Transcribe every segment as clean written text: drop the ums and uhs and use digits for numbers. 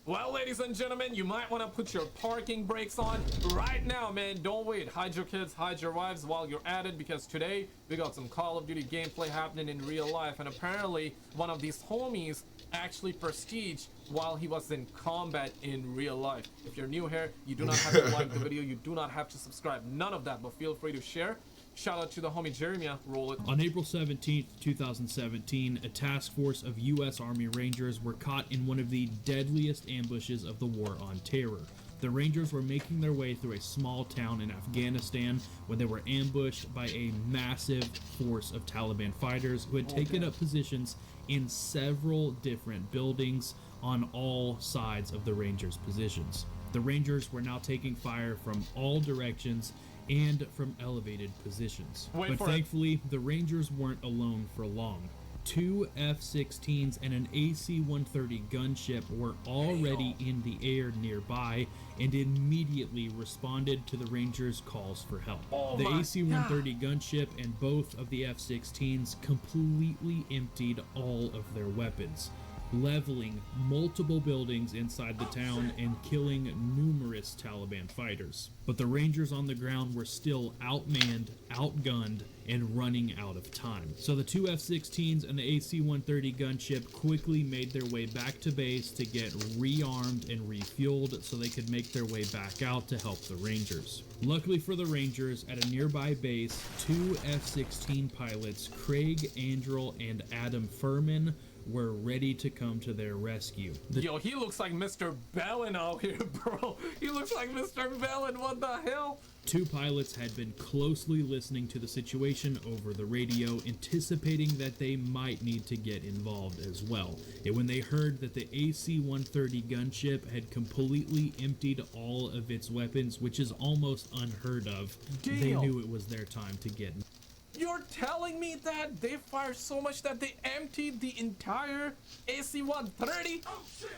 Well, ladies and gentlemen, you might want to put your parking brakes on right now, man. Don't wait. Hide your kids, hide your wives while you're at it, because today we got some Call of Duty gameplay happening in real life, and apparently one of these homies actually prestige while he was in combat in real life. If you're new here, you do not have to like the video, you do not have to subscribe, none of that, but feel free to share. Shout out to the homie Jeremiah. Roll it. On April 17th, 2017, a task force of U.S. Army Rangers were caught in one of the deadliest ambushes of the War on Terror. The Rangers were making their way through a small town in Afghanistan when they were ambushed by a massive force of Taliban fighters who had taken up positions in several different buildings on all sides of the Rangers' positions. The Rangers were now taking fire from all directions and from elevated positions. But thankfully, the Rangers weren't alone for long. Two F-16s and an AC-130 gunship were already in the air nearby and immediately responded to the Rangers' calls for help. The AC-130 gunship and both of the F-16s completely emptied all of their weapons, leveling multiple buildings inside the town and killing numerous Taliban fighters. But the Rangers on the ground were still outmanned, outgunned, and running out of time. So the two F-16s and the AC-130 gunship quickly made their way back to base to get rearmed and refueled so they could make their way back out to help the Rangers. Luckily for the Rangers, at a nearby base, two F-16 pilots, Craig Andrel and Adam Furman, were ready to come to their rescue. Yo, he looks like Mr. Bellin out here, bro. He looks like Mr. Bellin, what the hell? Two pilots had been closely listening to the situation over the radio, anticipating that they might need to get involved as well. And when they heard that the AC-130 gunship had completely emptied all of its weapons, which is almost unheard of, they knew it was their time to get involved. You're telling me that they fired so much that they emptied the entire AC-130? Oh, shit.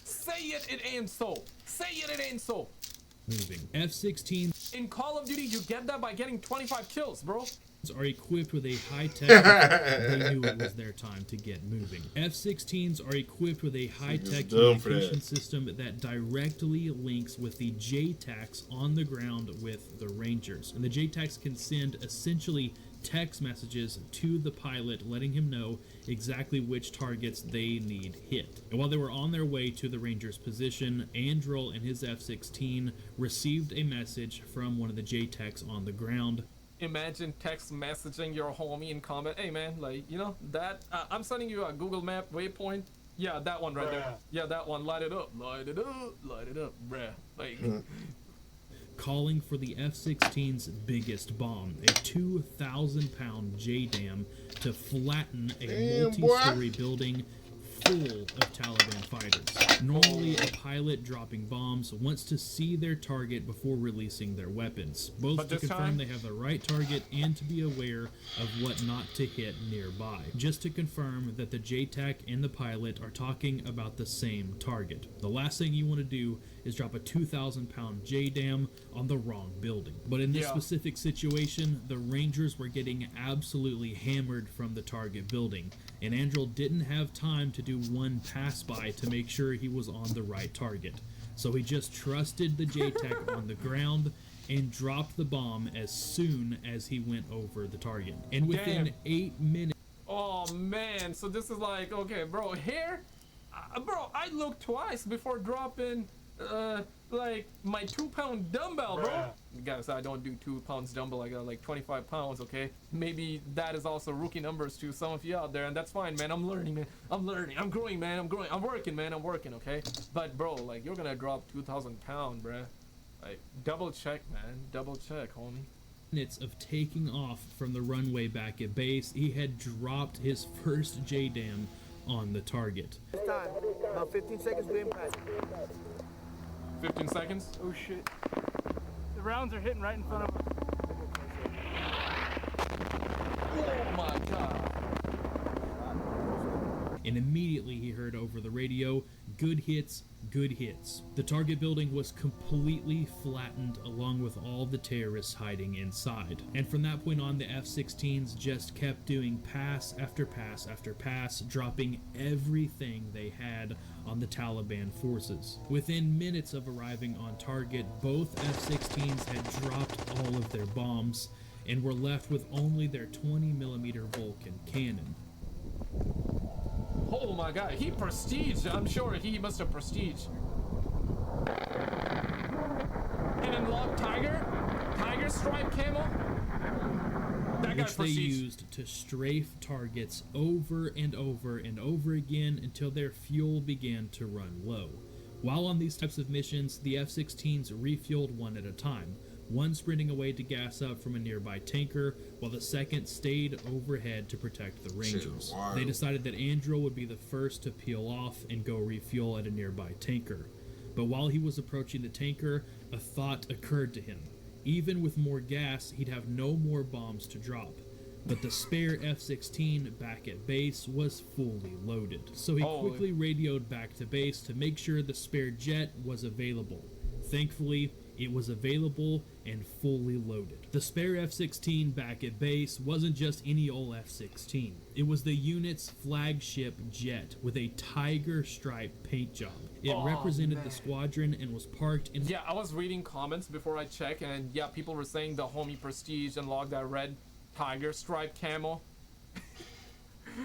Say it ain't so. Say it ain't so. Moving. F-16 in Call of Duty, you get that by getting 25 kills, bro. Are equipped with a high-tech they knew it was their time to get moving. F-16s are equipped with a high-tech communication system that directly links with the J-TACs on the ground with the Rangers. And the J-TACs can send essentially text messages to the pilot letting him know exactly which targets they need hit. And while they were on their way to the Rangers' position, Andrel and his F-16 received a message from one of the J-TACs on the ground. Imagine text messaging your homie in combat. Hey man, like, you know, that I'm sending you a Google Map waypoint. Yeah, that one right there. Yeah, that one. Light it up. Light it up. Light it up, bruh. Like calling for the F-16's biggest bomb, a 2,000-pound JDAM, to flatten a multi-story building full of Taliban fighters. Normally, a pilot dropping bombs wants to see their target before releasing their weapons, both to confirm they have the right target and to be aware of what not to hit nearby. Just to confirm that the JTAC and the pilot are talking about the same target. The last thing you want to do is drop a 2,000-pound JDAM on the wrong building. But in this specific situation, the Rangers were getting absolutely hammered from the target building, and Andrel didn't have time to do one pass by to make sure he was on the right target. So he just trusted the JTAC on the ground and dropped the bomb as soon as he went over the target. And within 8 minutes... Oh man, so this is like, okay, bro, here, bro, I looked twice before dropping like my 2-pound dumbbell, bro. Guys, I don't do 2 pounds dumbbell. I got like 25 pounds. Okay, maybe that is also rookie numbers to some of you out there, and that's fine, man. I'm learning, man. I'm learning. I'm growing, man. I'm growing. I'm working, man. I'm working. Okay, but bro, like, you're gonna drop 2,000 pounds, bro. Like, double check, man. Double check, homie. Minutes of taking off from the runway back at base, he had dropped his first JDAM on the target. This time, about 15 seconds to impact. 15 seconds? Oh shit. The rounds are hitting right in front of us. Oh my god. And immediately he heard over the radio, good hits, good hits. The target building was completely flattened along with all the terrorists hiding inside. And from that point on, the F-16s just kept doing pass after pass after pass, dropping everything they had on the Taliban forces. Within minutes of arriving on target, both F-16s had dropped all of their bombs and were left with only their 20mm Vulcan cannon. Oh my god, he prestige. I'm sure he must have prestige. And unlock Tiger stripe camo. That Which they used to strafe targets over and over and over again until their fuel began to run low. While on these types of missions, the F-16s refueled one at a time, one sprinting away to gas up from a nearby tanker, while the second stayed overhead to protect the Rangers. They decided that Andrew would be the first to peel off and go refuel at a nearby tanker. But while he was approaching the tanker, a thought occurred to him. Even with more gas, he'd have no more bombs to drop. But the spare F-16 back at base was fully loaded. So he quickly radioed back to base to make sure the spare jet was available. Thankfully, it was available and fully loaded. The spare F-16 back at base wasn't just any old F-16. It was the unit's flagship jet with a tiger stripe paint job. It represented the squadron and was parked in... Yeah, I was reading comments before I checked, and yeah, people were saying the homie prestige unlocked that red tiger stripe camo.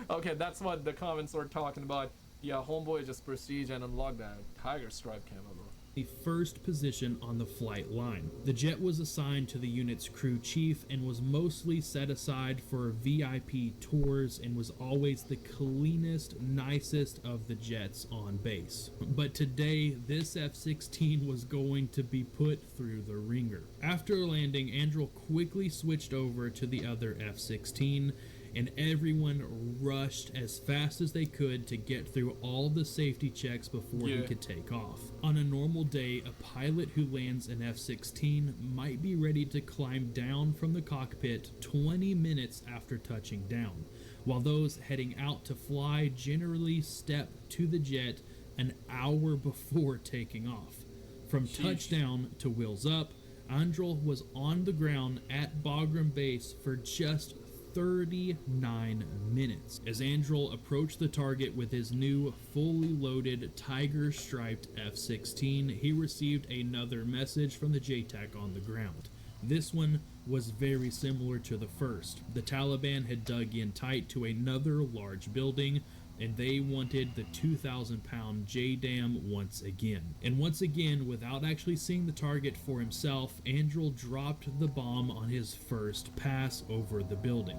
Okay, that's what the comments were talking about. Yeah, homeboy just prestige and unlocked that tiger stripe camo, bro. The first position on the flight line. The jet was assigned to the unit's crew chief and was mostly set aside for VIP tours and was always the cleanest, nicest of the jets on base. But today, this F-16 was going to be put through the ringer. After landing, Andrew quickly switched over to the other F-16, and everyone rushed as fast as they could to get through all the safety checks before he could take off. On a normal day, a pilot who lands an F-16 might be ready to climb down from the cockpit 20 minutes after touching down, while those heading out to fly generally step to the jet an hour before taking off. From touchdown to wheels up, Androl was on the ground at Bagram Base for just 39 minutes. As Androl approached the target with his new fully loaded tiger striped F-16, he received another message from the JTAC on the ground. This one was very similar to the first. The Taliban had dug in tight to another large building, and they wanted the 2,000-pound JDAM once again. And once again, without actually seeing the target for himself, Androl dropped the bomb on his first pass over the building.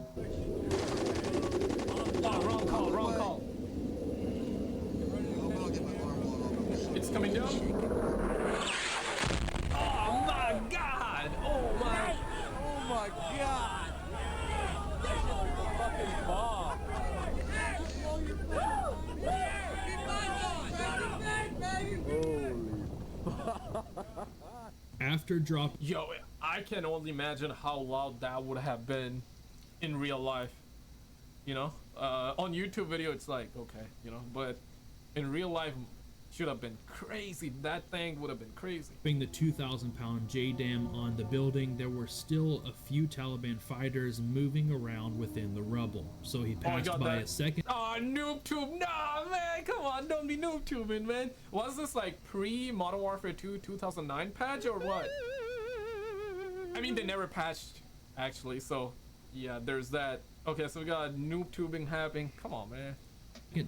Oh, wrong call. It's coming down. Oh my god! Oh my god! That's just a fucking bomb. After drop, Yo, I can only imagine how loud that would have been in real life. You know, on YouTube video it's like okay, you know, but in real life should have been crazy. That thing would have been crazy. Being the 2,000-pound JDAM on the building, there were still a few Taliban fighters moving around within the rubble. So he passed by a second. Oh, noob tube. Nah, man, come on, don't be noob tubing, man. Was this like pre-Modern Warfare 2 2009 patch or what? I mean, they never patched, actually, so yeah, there's that. Okay, so we got noob tubing happening. Come on, man.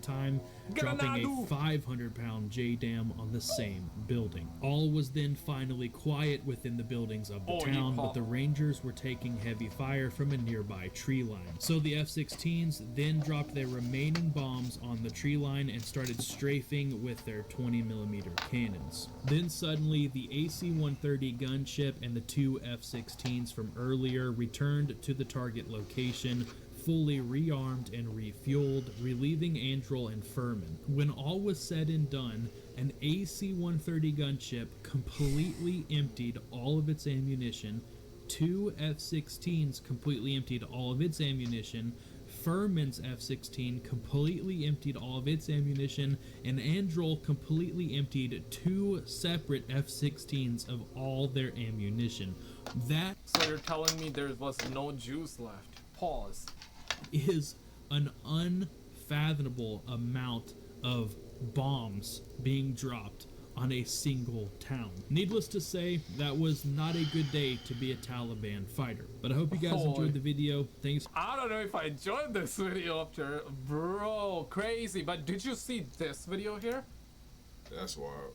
Time dropping a 500-pound JDAM on the same building. All was then finally quiet within the buildings of the town, but the Rangers were taking heavy fire from a nearby tree line. So the F-16s then dropped their remaining bombs on the tree line and started strafing with their 20mm cannons. Then suddenly the AC-130 gunship and the two F-16s from earlier returned to the target location, fully rearmed and refueled, relieving Androl and Furman. When all was said and done, an AC-130 gunship completely emptied all of its ammunition, two F-16s completely emptied all of its ammunition, Furman's F-16 completely emptied all of its ammunition, and Androl completely emptied 2 separate F-16s of all their ammunition. That So you're telling me there was no juice left? Pause. is an unfathomable amount of bombs being dropped on a single town. Needless to say, that was not a good day to be a Taliban fighter. But I hope you guys enjoyed the video. Thanks. I don't know if I enjoyed this video after, bro, crazy. But did you see this video here? That's wild.